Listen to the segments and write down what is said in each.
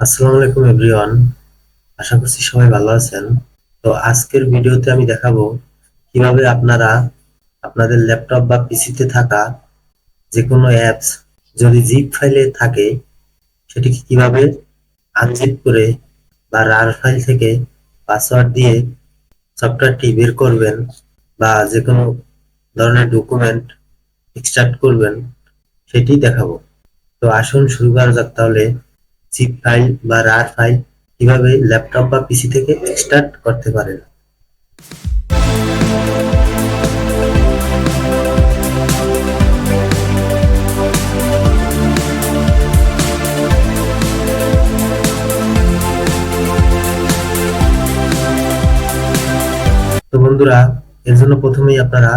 আসসালামু আলাইকুম এভরিওয়ান। আশা করছি সবাই ভালো আছেন। তো আজকের ভিডিওতে আমি দেখাবো কিভাবে আপনারা আপনাদের ল্যাপটপ বা পিসিতে থাকা যে কোনো অ্যাপস যদি জিপ ফাইলে থাকে সেটিকে কিভাবে আনজিপ করে বা রার ফাইল থেকে পাসওয়ার্ড দিয়ে সফটওয়্যারটি বের করবেন বা যে কোনো ধরনের ডকুমেন্ট এক্সট্রাক্ট করবেন সেটি দেখাবো। তো আসুন শুরু করা যাক তাহলে। জিপ ফাইল বা রার ফাইল কিভাবে ল্যাপটপ বা পিসি থেকে এক্সট্রাক্ট করতে পারেন। তো বন্ধুরা, এর জন্য প্রথমেই আপনারা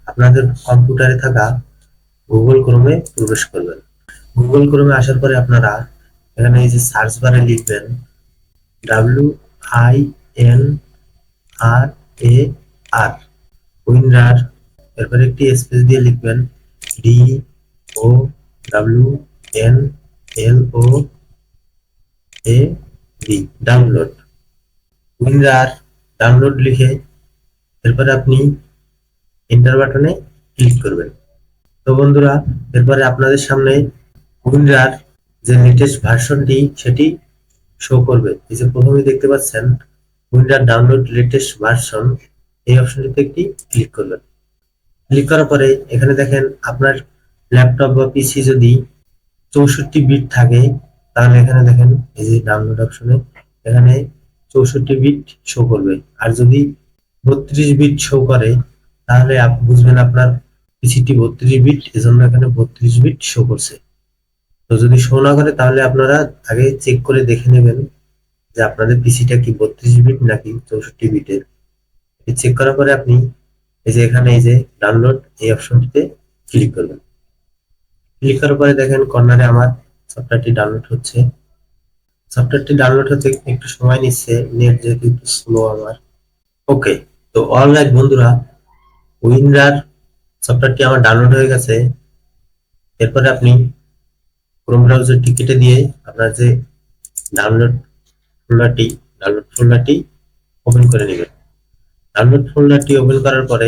আপনাদের কম্পিউটারে থাকা গুগল ক্রোমে প্রবেশ করবেন। গুগল ক্রোমে আসার পরে আপনারা এখানে এই যে সার্চ বারে লিখবেন WINRAR, উইনরার, এরপরে একটি স্পেস দিয়ে লিখবেন DOWNLOAD, ডাউনলোড। উইনরার ডাউনলোড লিখে এরপরে আপনি এন্টার বাটনে ক্লিক করবেন। তো বন্ধুরা, এরপরে আপনাদের সামনে উইনরার যে লেটেস্ট ভার্সনটি সেটি শো করবে। এই যে প্রথমে দেখতে পাচ্ছেন উইনরার ডাউনলোড লেটেস্ট ভার্সন, এই অপশনটিতে একটি ক্লিক করবেন। ক্লিক করার পরে এখানে দেখেন আপনার ল্যাপটপ বা পিসি যদি 64 বিট থাকে তাহলে এখানে দেখেন এই যে ডাউনলোড অপশনে এখানে 64 বিট শো করবে। আর যদি 32 বিট শো করে তাহলে বুঝবেন আপনার পিসিটি 32 বিট, এজন্য এখানে 32 বিট শো করছে। তো যদি শো না করে তাহলে আপনারা আগে চেক করে দেখে নেবেন যে আপনাদের পিসিটা কি 32 বিট নাকি 64 বিটের। চেক করার পরে আপনি এই যে এখানে এই যে ডাউনলোড এই অপশনটিতে ক্লিক করবেন। ক্লিক করার পরে দেখেন কর্নারে আমার সফটওয়্যারটি ডাউনলোড হচ্ছে। সফটওয়্যারটি ডাউনলোড হতে একটু সময় নিচ্ছে, নেট যেহেতু একটু স্লো আমার। ওকে, তো অলরাইট বন্ধুরা, উইনরার সফটওয়্যারটি আমার ডাউনলোড হয়ে গেছে। এরপরে আপনি ক্রোম ব্রাউজারটি কেটে দিয়ে আপনার যে ডাউনলোড ফোল্ডারটি ডাউনলোড ফোল্ডারটি ওপেন করে নেবেন। ডাউনলোড ফোল্ডারটি ওপেন করার পরে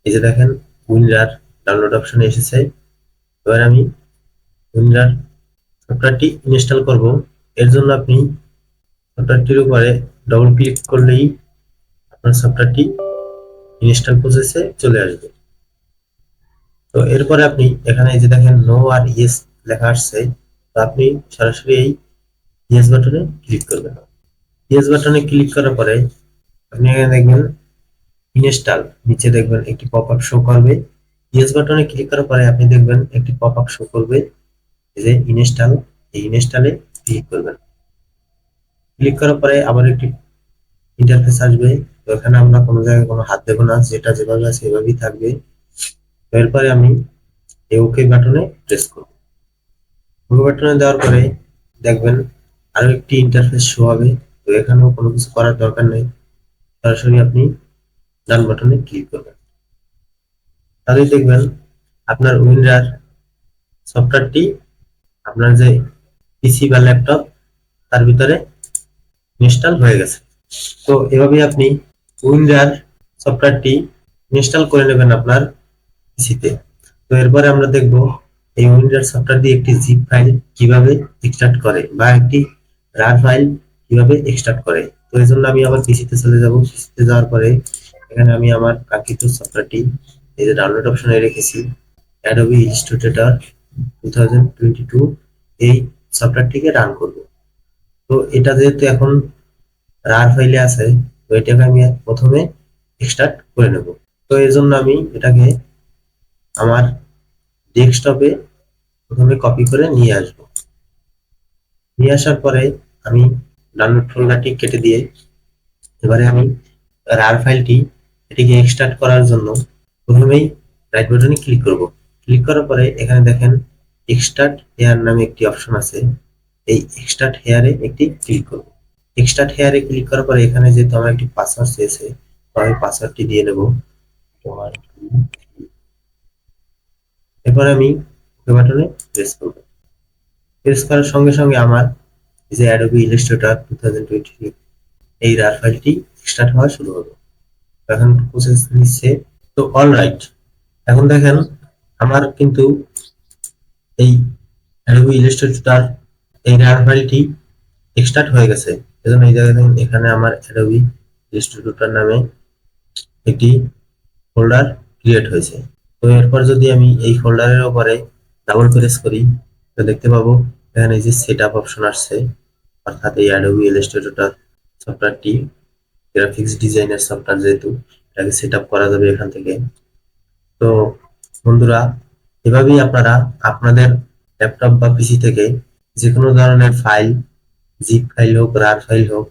এই যে দেখেন উইনরার ডাউনলোড অপশনে এসেছে। এবার আমি উইনরার সফটওয়্যারটি ইনস্টল করব। এর জন্য আপনি সফটওয়্যারটির উপরে ডবল ক্লিক করলেই আপনার সফটওয়্যারটি ইনস্টল প্রসেসে চলে আসবে। তো এরপরে আপনি এখানে এই যে দেখেন নো আর ইয়েস লেখা আসছে, তো আপনি সরাসরি এই ইয়েস বাটনে ক্লিক করবেন। ইয়েস বাটনে ক্লিক করার পরে আপনি এখানে দেখবেন ইনস্টল, নিচে দেখবেন একটি পপ আপ শো করবে। ইয়েস বাটনে ক্লিক করার পরে আপনি দেখবেন একটি পপ আপ শো করবে, এই যে ইনস্টল, এই ইনস্টলে ক্লিক করবেন। ক্লিক করার পরে আবার একটি ইন্টারফেস আসবে। তো এখানে আমরা কোনো জায়গায় কোনো হাত দেবো না, যেটা যেভাবে আছে এভাবেই থাকবে। এরপরে আমি এই ওকে বাটনে প্রেস করব। ওকে বাটনে দেওয়ার পরে দেখবেন আরো একটি ইন্টারফেস শো হবে। তো এখানেও কোনো কিছু করার দরকার নেই, সরাসরি আপনি ডান বাটনে ক্লিক করবেন। তাহলে দেখবেন আপনার উইনরার সফটওয়্যারটি আপনার যে পিসি বা ল্যাপটপ তার ভিতরে ইনস্টল হয়ে গেছে। তো এভাবে আপনি উইনরার সফটওয়্যারটি ইনস্টল করে নেবেন আপনার পিসিতে। তো এরপরে আমরা দেখব এই উইন্ডোজ সফটওয়্যার দিয়ে একটি জিপ ফাইল কিভাবে এক্সট্রাক্ট করে বা একটি রার ফাইল কিভাবে এক্সট্রাক্ট করে। তো এই জন্য আমি আবার পিসিতে চলে যাব। পিসিতে যাওয়ার পরে এখানে আমি আমার কাঙ্ক্ষিত সফটওয়্যারটি এই যে ডাউনলোড অপশনে রেখেছি, অ্যাডোবি ইলাস্ট্রেটর 2022, এই সফটওয়্যারটিকে রান করব। তো এটা যেহেতু এখন রার ফাইলে আছে, তো এটাকে আমি প্রথমে এক্সট্রাক্ট করে নেব। তো এর জন্য আমি এটাকে আমার ডেস্কটপে প্রথমে কপি করে নিয়ে আসব। নিয়ে আসার পরে আমি ডাউনলোড ফোল্ডারটি কেটে দিয়ে এবারে আমি রার ফাইলটি এটিকে এক্সট্রাক্ট করার জন্য প্রথমেই রাইট বাটনে ক্লিক করব। ক্লিক করার পরে এখানে দেখেন এক্সট্রাক্ট হেয়ার নামে একটি অপশন আছে, এই এক্সট্রাক্ট হেয়ারে একটি ক্লিক করব। এক্সট্রাক্ট হেয়ারে ক্লিক করার পরে এখানে যেহেতু আমার একটি পাসওয়ার্ড চেয়েছে, তো আমি পাসওয়ার্ডটি দিয়ে নেব। এরপর আমি ওকে বাটনে প্রেস করব। প্রেস করার সঙ্গে সঙ্গে আমার যে অ্যাডোবি ইলাস্ট্রেটর 2023 এই রার ফাইলটি স্টার্ট হওয়া শুরু হবে। এখন প্রসেস নিচ্ছে। তো অলরাইট, এখন দেখেন আমার কিন্তু এই অ্যাডোবি ইলাস্ট্রেটর এই রার ফাইলটি স্টার্ট হয়ে গেছে। এজন্য এই জায়গায় দেখেন এখানে আমার অ্যাডোবি ইলাস্ট্রেটর নামে একটি ফোল্ডার ক্রিয়েট হয়েছে। তো এরপর যদি আমি এই ফোল্ডারের উপরে ডাবল প্রেস করি, তো দেখতে পাবো এখানে এই যে সেটআপ অপশন আসছে, অর্থাৎ এই অ্যাডোবি ইলাস্ট্রেটর সফটওয়্যারটি গ্রাফিক্স ডিজাইনের সফটওয়্যার, যেহেতু এটাকে সেটআপ করা যাবে এখান থেকে। তো বন্ধুরা, এভাবেই আপনারা আপনাদের ল্যাপটপ বা পিসি থেকে যে কোনো ধরনের ফাইল, জিপ ফাইল হোক, রার ফাইল হোক,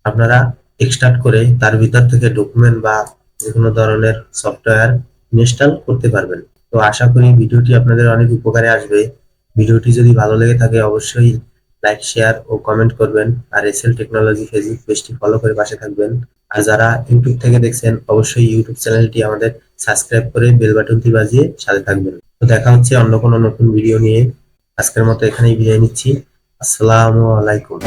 আপনারা এক্সট্রাক্ট করে তার ভিতর থেকে ডকুমেন্ট বা যে কোনো ধরনের সফটওয়্যার ইনস্টল করতে পারবেন। তো আশা করি ভিডিওটি আপনাদের অনেক উপকারে আসবে। ভিডিওটি যদি ভালো লেগে থাকে অবশ্যই লাইক, শেয়ার ও কমেন্ট করবেন। আর এসএল টেকনোলজি ফেসবুক পেজটি ফলো করে পাশে থাকবেন। আর যারা ইউটিউব থেকে দেখছেন অবশ্যই ইউটিউব চ্যানেলটি আমাদের সাবস্ক্রাইব করে বেল বাটনটি বাজিয়ে সাথে থাকবেন। তো দেখা হচ্ছে অন্য কোনো নতুন ভিডিও নিয়ে। আজকের মতো এখানেই বিদায় নিচ্ছি। আসসালামু আলাইকুম।